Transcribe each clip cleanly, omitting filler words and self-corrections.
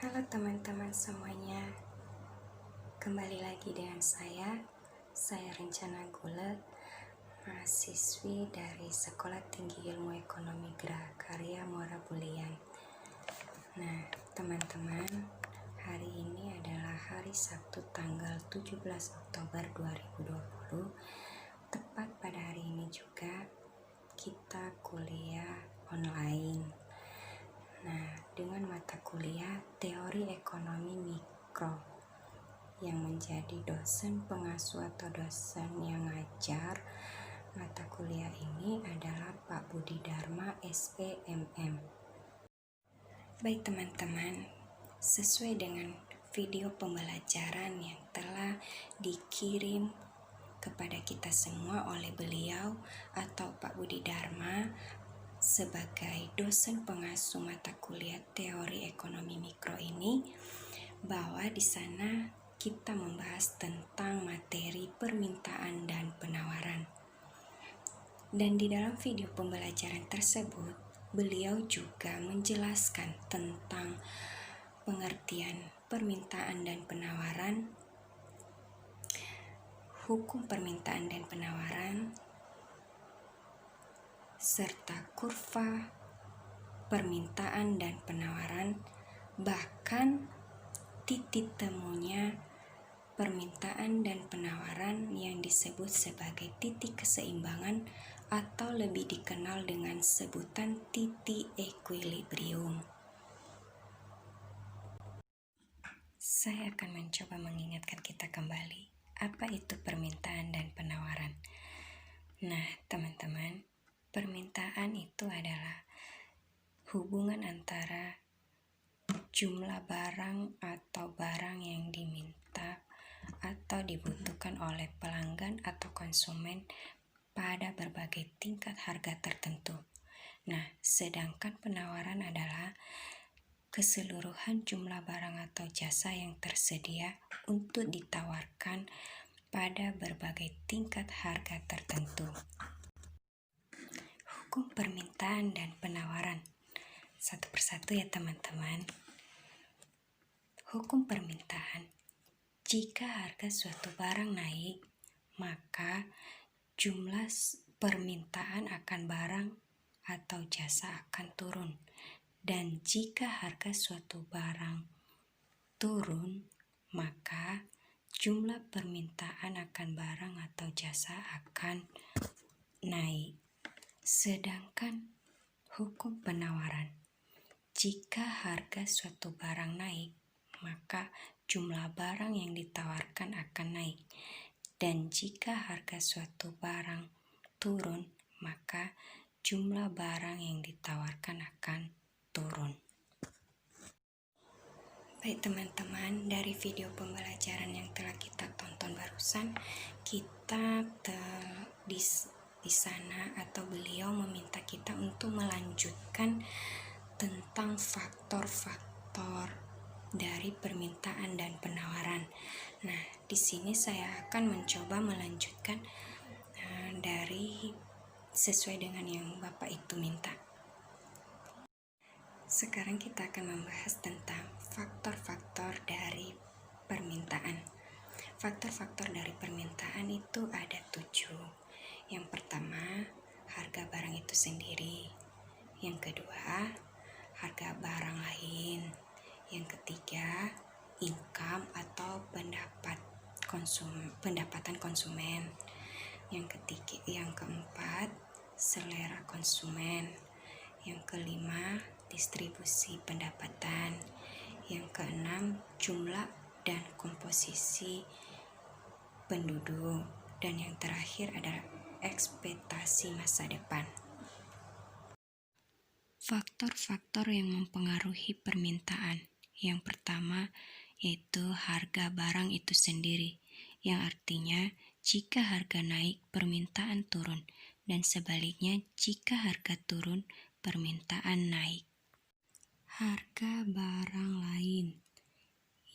Halo teman-teman semuanya, kembali lagi dengan saya Rencana Gulet, mahasiswi dari Sekolah Tinggi Ilmu Ekonomi Grahakarya Muara Bulian. Nah teman-teman, hari ini adalah hari Sabtu tanggal 17 Oktober 2020. Tepat pada hari ini juga kita kuliah online. Nah, dengan mata kuliah Teori Ekonomi Mikro yang menjadi dosen pengasuh atau dosen yang ngajar mata kuliah ini adalah Pak Budi Dharma SPMM. Baik teman-teman, sesuai dengan video pembelajaran yang telah dikirim kepada kita semua oleh beliau atau Pak Budi Dharma sebagai dosen pengasuh mata kuliah Teori Ekonomi Mikro ini, bahwa di sana kita membahas tentang materi permintaan dan penawaran. Dan di dalam video pembelajaran tersebut, beliau juga menjelaskan tentang pengertian permintaan dan penawaran, hukum permintaan dan penawaran, serta kurva permintaan dan penawaran, bahkan titik temunya permintaan dan penawaran yang disebut sebagai titik keseimbangan atau lebih dikenal dengan sebutan titik equilibrium. Saya akan mencoba mengingatkan kita kembali, apa itu permintaan dan penawaran. Nah, teman-teman, permintaan itu adalah hubungan antara jumlah barang atau barang yang diminta atau dibutuhkan oleh pelanggan atau konsumen pada berbagai tingkat harga tertentu. Nah, sedangkan penawaran adalah keseluruhan jumlah barang atau jasa yang tersedia untuk ditawarkan pada berbagai tingkat harga tertentu. Hukum permintaan dan penawaran. Satu persatu ya teman-teman. Hukum permintaan. Jika harga suatu barang naik, maka jumlah permintaan akan barang atau jasa akan turun. Dan jika harga suatu barang turun, maka jumlah permintaan akan barang atau jasa akan naik. Sedangkan hukum penawaran, jika harga suatu barang naik, maka jumlah barang yang ditawarkan akan naik. Dan jika harga suatu barang turun, maka jumlah barang yang ditawarkan akan turun. Baik teman-teman, dari video pembelajaran yang telah kita tonton barusan, kita di sana atau beliau meminta kita untuk melanjutkan tentang faktor-faktor dari permintaan dan penawaran. Nah, di sini saya akan mencoba melanjutkan dari sesuai dengan yang Bapak itu minta. Sekarang kita akan membahas tentang faktor-faktor dari permintaan. Faktor-faktor dari permintaan itu ada 7. Yang pertama, harga barang itu sendiri. Yang kedua, harga barang lain. Yang ketiga, income atau pendapatan konsumen. Yang keempat, selera konsumen. Yang kelima, distribusi pendapatan. Yang keenam, jumlah dan komposisi penduduk. Dan yang terakhir adalah ekspektasi masa depan. Faktor-faktor yang mempengaruhi permintaan. Yang pertama yaitu harga barang itu sendiri, yang artinya jika harga naik, permintaan turun, dan sebaliknya jika harga turun, permintaan naik. Harga barang lain,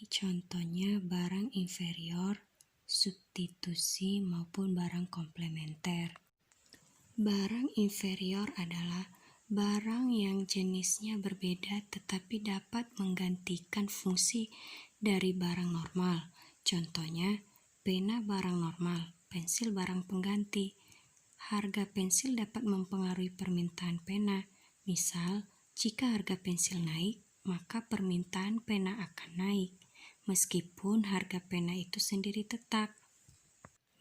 contohnya barang inferior, substitusi maupun barang komplementer. Barang inferior adalah Barang yang jenisnya berbeda tetapi dapat menggantikan fungsi dari barang normal. Contohnya, pena barang normal, pensil barang pengganti. Harga pensil dapat mempengaruhi permintaan pena. Misal, jika harga pensil naik, maka permintaan pena akan naik, meskipun harga pena itu sendiri tetap.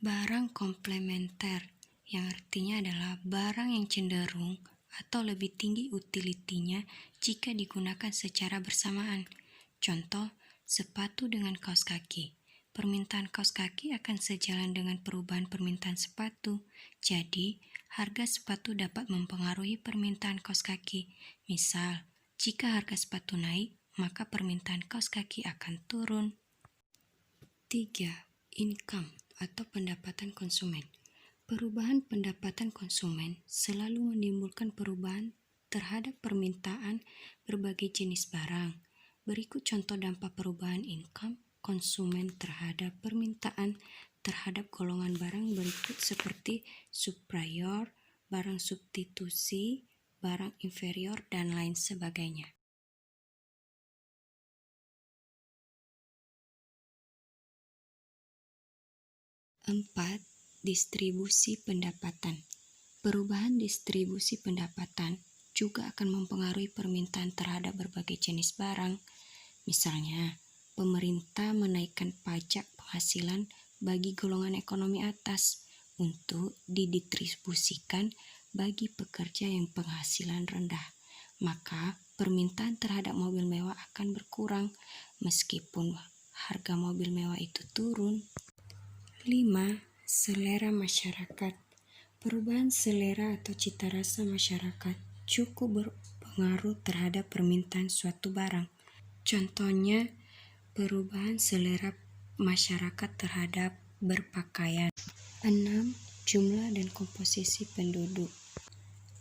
Barang komplementer, yang artinya adalah barang yang cenderung atau lebih tinggi utilitinya jika digunakan secara bersamaan. Contoh, sepatu dengan kaos kaki. Permintaan kaos kaki akan sejalan dengan perubahan permintaan sepatu. Jadi, harga sepatu dapat mempengaruhi permintaan kaos kaki. Misal, jika harga sepatu naik, maka permintaan kaos kaki akan turun. 3. Income atau pendapatan konsumen. Perubahan pendapatan konsumen selalu menimbulkan perubahan terhadap permintaan berbagai jenis barang. Berikut contoh dampak perubahan income konsumen terhadap permintaan terhadap golongan barang berikut seperti superior, barang substitusi, barang inferior, dan lain sebagainya. 4. Distribusi pendapatan. Perubahan distribusi pendapatan juga akan mempengaruhi permintaan terhadap berbagai jenis barang. Misalnya, pemerintah menaikkan pajak penghasilan bagi golongan ekonomi atas untuk didistribusikan bagi pekerja yang penghasilan rendah. Maka, permintaan terhadap mobil mewah akan berkurang meskipun harga mobil mewah itu turun. 5. Selera masyarakat. Perubahan selera atau cita rasa masyarakat cukup berpengaruh terhadap permintaan suatu barang. Contohnya, perubahan selera masyarakat terhadap berpakaian. 6. Jumlah dan komposisi penduduk.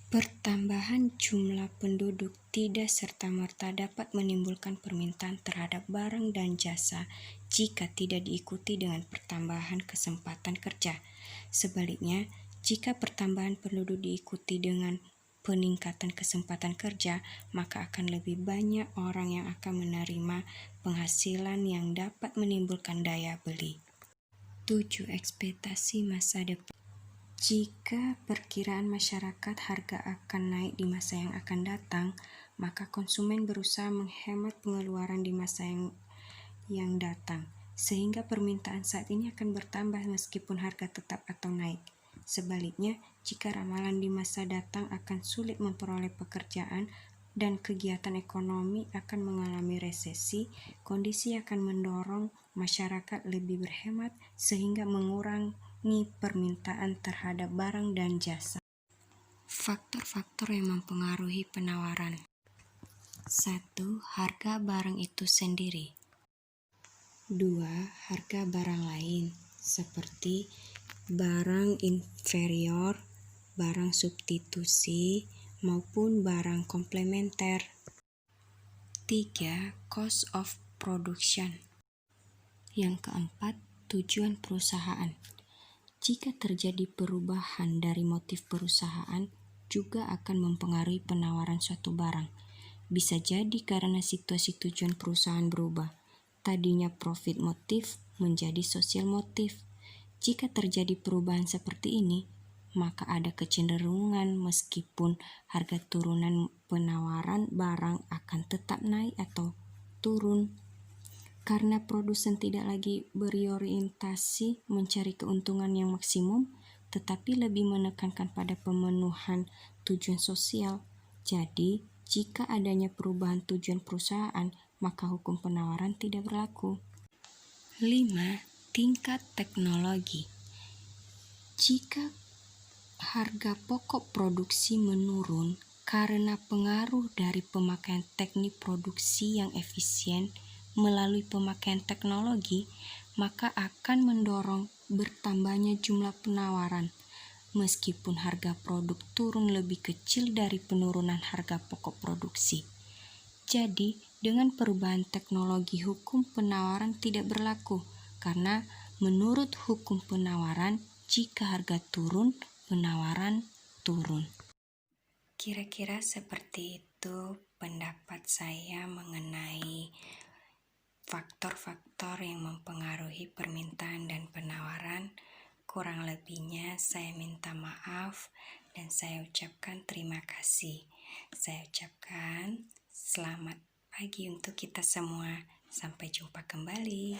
Pertambahan jumlah penduduk tidak serta-merta dapat menimbulkan permintaan terhadap barang dan jasa jika tidak diikuti dengan pertambahan kesempatan kerja. Sebaliknya, jika pertambahan penduduk diikuti dengan peningkatan kesempatan kerja, maka akan lebih banyak orang yang akan menerima penghasilan yang dapat menimbulkan daya beli. 7. Ekspektasi masa depan. Jika perkiraan masyarakat harga akan naik di masa yang akan datang, maka konsumen berusaha menghemat pengeluaran di masa yang datang, sehingga permintaan saat ini akan bertambah meskipun harga tetap atau naik. Sebaliknya, jika ramalan di masa datang akan sulit memperoleh pekerjaan dan kegiatan ekonomi akan mengalami resesi, kondisi akan mendorong masyarakat lebih berhemat sehingga mengurangi permintaan terhadap barang dan jasa. Faktor-faktor yang mempengaruhi penawaran. 1. Harga barang itu sendiri. 2. Harga barang lain seperti barang inferior, barang substitusi, maupun barang komplementer. 3. Cost of production. Yang keempat, tujuan perusahaan. Jika terjadi perubahan dari motif perusahaan, juga akan mempengaruhi penawaran suatu barang. Bisa jadi karena situasi tujuan perusahaan berubah. Tadinya profit motif menjadi sosial motif. Jika terjadi perubahan seperti ini, maka ada kecenderungan meskipun harga turunan penawaran barang akan tetap naik atau turun. Karena produsen tidak lagi berorientasi mencari keuntungan yang maksimum, tetapi lebih menekankan pada pemenuhan tujuan sosial. Jadi, jika adanya perubahan tujuan perusahaan, maka hukum penawaran tidak berlaku. 5. Tingkat teknologi. Jika harga pokok produksi menurun karena pengaruh dari pemakaian teknik produksi yang efisien melalui pemakaian teknologi, maka akan mendorong bertambahnya jumlah penawaran, meskipun harga produk turun lebih kecil dari penurunan harga pokok produksi. Jadi, dengan perubahan teknologi, hukum penawaran tidak berlaku, karena menurut hukum penawaran, jika harga turun, penawaran turun. Kira-kira seperti itu pendapat saya mengenai faktor-faktor yang mempengaruhi permintaan dan penawaran. Kurang lebihnya saya minta maaf dan saya ucapkan terima kasih. Saya ucapkan selamat pagi untuk kita semua. Sampai jumpa kembali.